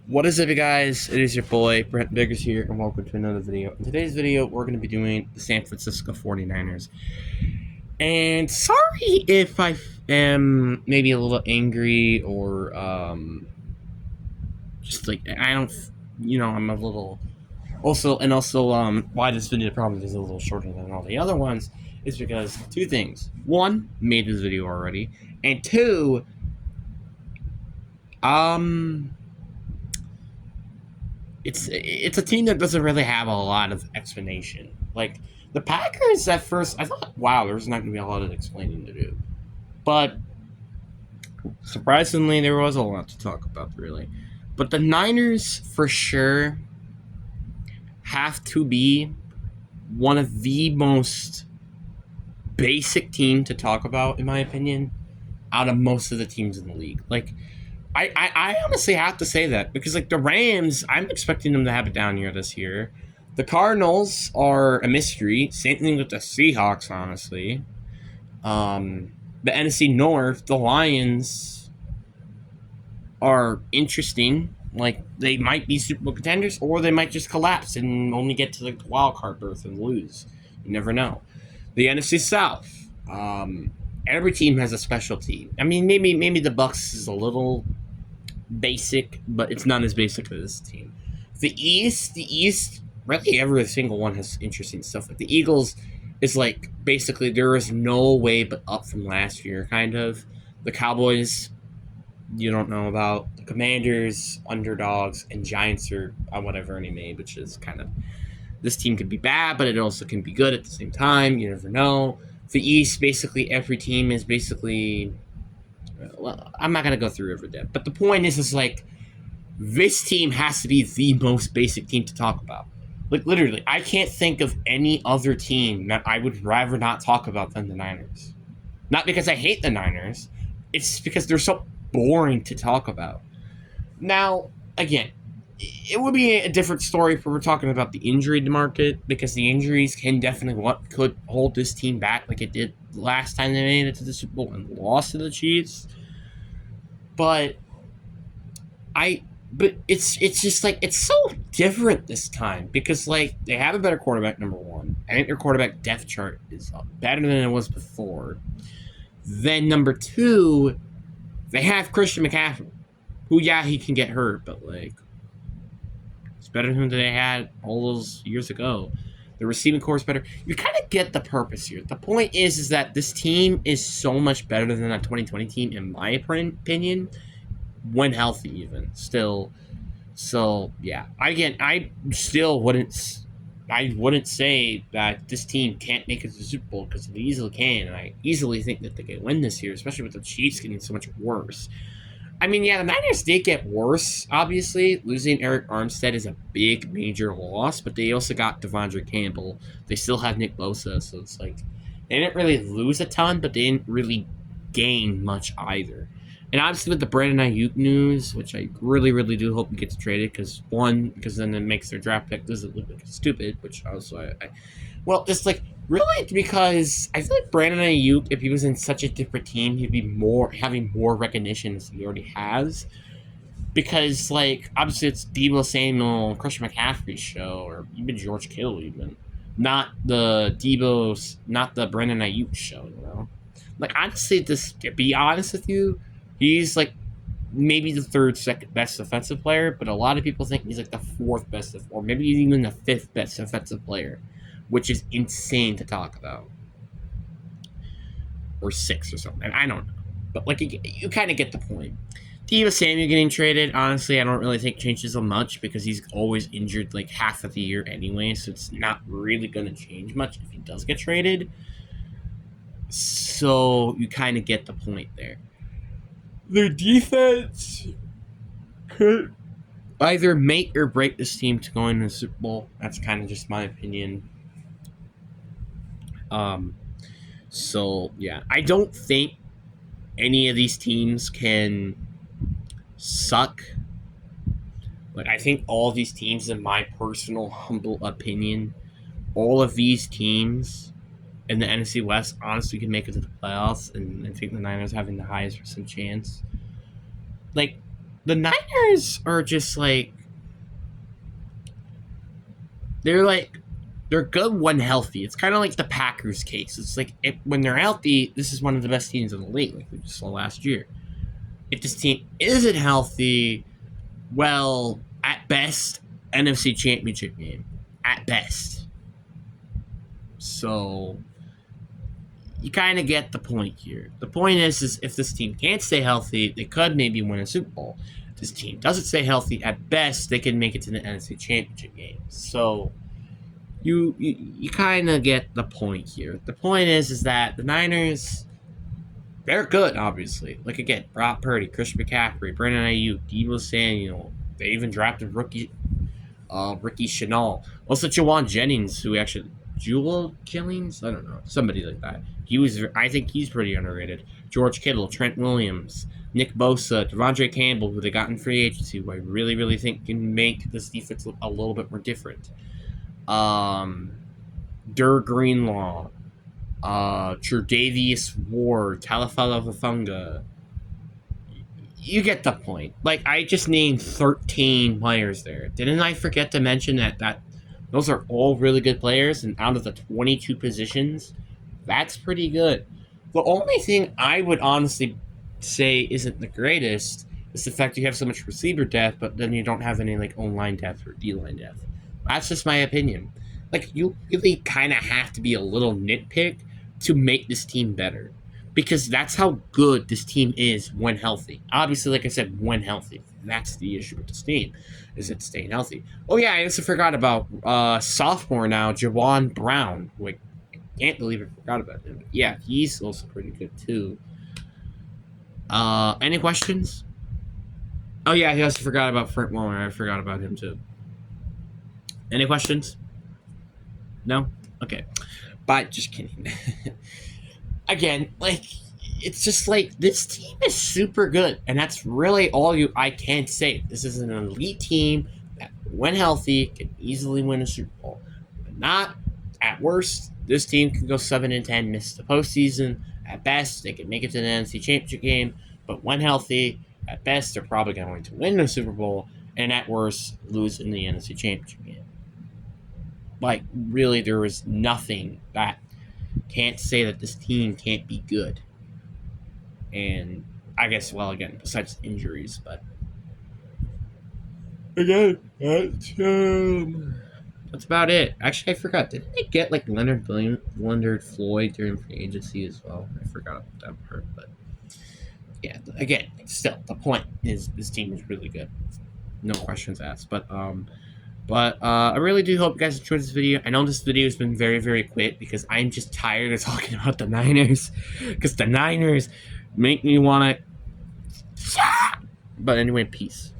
What is up, you guys? It is your boy, Brent Biggers here, and welcome to another video. In today's video, we're going to be doing the San Francisco 49ers. And sorry if I am maybe a little angry or just like, I don't, I'm a little. Also, why this video probably is a little shorter than all the other ones is because two things. One, made this video already, and two, um, it's a team that doesn't really have a lot of explanation. Like the Packers at first, I thought, wow, there's not going to be a lot of explaining to do, but surprisingly, there was a lot to talk about, really. But the Niners, for sure, have to be one of the most basic team to talk about, in my opinion, out of most of the teams in the league. Like, I honestly have to say that because like the Rams, I'm expecting them to have a down year this year. The Cardinals are a mystery. Same thing with the Seahawks, honestly. The NFC North, the Lions are interesting. Like they might be Super Bowl contenders, or they might just collapse and only get to the wild card berth and lose. You never know. The NFC South. Every team has a specialty. I mean, maybe the Bucks is a little basic, but it's not as basic as this team. The East, really every single one has interesting stuff. Like the Eagles is like basically there is no way but up from last year, kind of. The Cowboys, you don't know about. The Commanders, underdogs, and Giants are on whatever any made, which is kind of this team could be bad, but it also can be good at the same time. You never know. The East, basically every team is basically well, I'm not gonna go through every depth, but the point is like this team has to be the most basic team to talk about. Like literally, I can't think of any other team that I would rather not talk about than the Niners. Not because I hate the Niners, it's because they're so boring to talk about. Now, again, it would be a different story if we were talking about the injury market because the injuries can definitely what could hold this team back like it did last time they made it to the Super Bowl and lost to the Chiefs. But I but it's just like it's so different this time because like they have a better quarterback, number one. I think their quarterback depth chart is better than it was before. Then number two, they have Christian McCaffrey, who yeah he can get hurt, but like it's better than they had all those years ago. The receiving core is better. You kind of get the purpose here. The point is that this team is so much better than that 2020 team, in my opinion, when healthy, even still. So yeah, I still wouldn't say that this team can't make it to the Super Bowl because they easily can, and I easily think that they can win this year, especially with the Chiefs getting so much worse. I mean, yeah, the Niners did get worse. Obviously, losing Eric Armstead is a big, major loss, but they also got Devondre Campbell. They still have Nick Bosa, so it's like they didn't really lose a ton, but they didn't really gain much either. And obviously, with the Brandon Ayuk news, which I really, really do hope he gets traded, because then it makes their draft pick doesn't look like stupid, which also well, just like really because I feel like Brandon Ayuk, if he was in such a different team, he'd be more having more recognition as he already has. Because like obviously it's Debo Samuel, Christian McCaffrey's show, or even George Kittle, even not not the Brandon Ayuk show. You know, like honestly, to be honest with you, he's like maybe the second best offensive player, but a lot of people think he's like the fourth best, or maybe even the fifth best offensive player, which is insane to talk about, or six or something. I don't know, but like you kind of get the point. Diva Samuel getting traded, honestly, I don't really think changes so much because he's always injured like half of the year anyway, so it's not really going to change much if he does get traded. So you kind of get the point there. Their defense could either make or break this team to go into the Super Bowl. That's kind of just my opinion. Um, so yeah, I don't think any of these teams can suck. Like I think all of these teams, in my personal humble opinion, all of these teams in the NFC West honestly can make it to the playoffs, and I think the Niners having the highest percent chance. Like the Niners are just like they're good when healthy. It's kind of like the Packers case. It's like when they're healthy, this is one of the best teams in the league, like we just saw last year. If this team isn't healthy, well, at best, NFC Championship game. At best. So you kind of get the point here. The point is if this team can't stay healthy, they could maybe win a Super Bowl. If this team doesn't stay healthy, at best, they can make it to the NFC Championship game. So you kind of get the point here. The point is that the Niners, they're good, obviously. Like, again, Brock Purdy, Christian McCaffrey, Brandon Ayuk, Deebo Samuel. They even drafted Ricky Chenault. Also, Jawan Jennings, who actually... Jewel Jennings? I don't know. Somebody like that. I think he's pretty underrated. George Kittle, Trent Williams, Nick Bosa, Devondre Campbell, who they got in free agency, who I really, really think can make this defense look a little bit more different. Dur Greenlaw, Tre'Davious Ward, Talafala Vafunga. You get the point. Like, I just named 13 players there. Didn't I forget to mention that those are all really good players, and out of the 22 positions, that's pretty good. The only thing I would honestly say isn't the greatest is the fact you have so much receiver depth, but then you don't have any, like, O-line depth or D-line depth. That's just my opinion. Like, you really kind of have to be a little nitpick to make this team better. Because that's how good this team is when healthy. Obviously, like I said, when healthy. That's the issue with this team, is it staying healthy. Oh, yeah, I also forgot about sophomore now, Jawan Brown. Like, I can't believe I forgot about him. But yeah, he's also pretty good, too. Any questions? Oh, yeah, I also forgot about Frank Warner. I forgot about him, too. Any questions? No? Okay. But just kidding. Again, like, it's just like, this team is super good, and that's really all I can say. This is an elite team that, when healthy, can easily win a Super Bowl. But not, at worst, this team can go 7-10, miss the postseason. At best, they can make it to the NFC Championship game, but when healthy, at best, they're probably going to win the Super Bowl, and at worst, lose in the NFC Championship game. Like, really, there is nothing that can't say that this team can't be good. And I guess, well, again, besides injuries, but again, that's about it. Actually, I forgot. Didn't they get like Leonard Floyd during free agency as well? I forgot about that part, but yeah. Again, still, the point is this team is really good. No questions asked, but I really do hope you guys enjoyed this video. I know this video has been very, very quick because I'm just tired of talking about the Niners. Because the Niners make me want to... But anyway, peace.